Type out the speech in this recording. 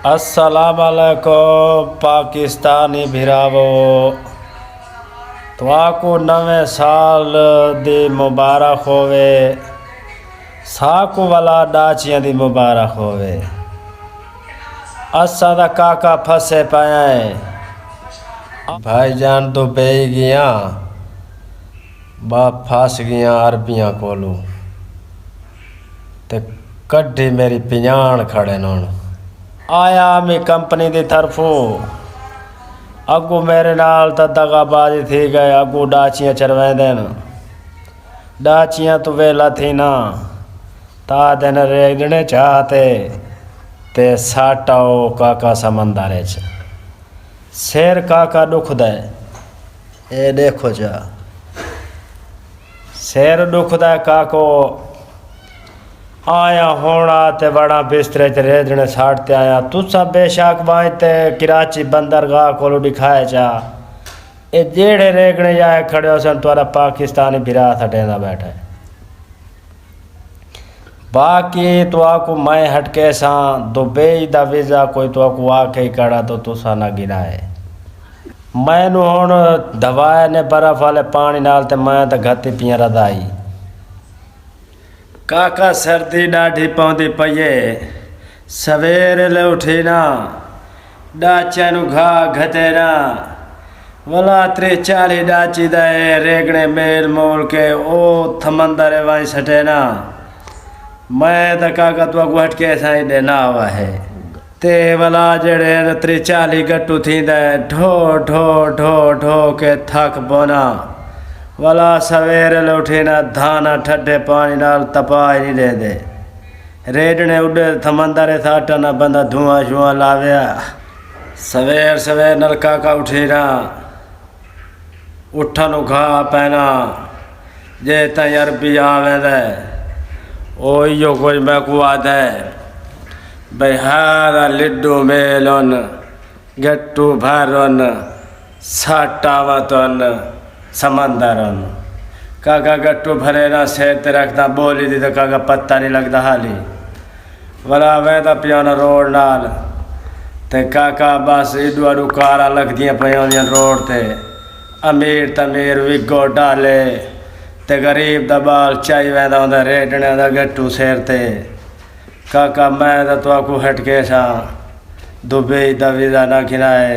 अस्सलाम वालेकुम पाकिस्तानी भिरावो। तुआको नवे साल दी मुबारक होवे। साकू वाला डाचियां दी मुबारक होवे। असा दा काका फसे पाया है भाईजान तो बे गया बाप फस गया अरबियां कोलू ते कड्डी मेरी पिजान खड़े न आया मैं कंपनी की तरफों अगू मेरे नाल तो दगाबाजी थी गए। अगू डाचियां चरवेंदे न डाचियां तो वेला थी ना ता दिन रेगने चाहते ते साटाओ काका समंदर शेर काका दुख दे ए देखो जा शेर दुख दे काको आया होना ते बड़ा बिस्तरे च रेजने साड़ते आया तुसा बेशक बाई ते कराची बंदरगाह को दिखाए जा ए जेड़े रेगने जाए खड़े हो सन तुआरा पाकिस्तानी भिरा सटेंदा बैठे। बाकी तो आको मैं हटके सा दुबई दा वीज़ा कोई तो आको आके कड़ा तो तुसा ना गिराए मैनू हुण दवाए ने बर्फ वाले पानी नाल ते मैं तो गति पिया रदाई काका सर्दी डाढ़ी पौंदी पईए सवेरे ले उठी ना डाचियां नू घा घते ना वला 40 डाची दे रेगने मेल मोल के ओ थमंदर वाई सटे ना मैं तो काका तो गुहट के साई दे ना हुआ है ते वला जेड़े 40 गट्टू थी दे ढो ढो ढो ढो के थक बोना वाला सवेरे उठी ना धाना ठड्डे पानी नाल तपाई नहीं दे दे रेडने उड़े थमंदरे साटा ना बंदा धुआं शुआं लाव्या सवेर सवेर नल काका उठी ना उठन घा पैना जे तई अरबी आवे दे ओ यो कोई मैं कुआ दे बिहारा लिड्डू मेलोन गट्टू भरोन साटावतन समंदरन काका गट्टू भरे ना सेर ते रखता बोली दी तो काका पत्ता नहीं लगता हाली वला वैदा पियाना रोड नाल ते काका बस इडू अडू कारा लगदियां पियां रोड ते अमीर तमीर विगो डाले ते गरीब दा बाल चाई वैदा होंदा रेडने दा गट्टू सेर ते काका मैं तो आकू हटके सा दुबई दा वीज़ा ना खिलाए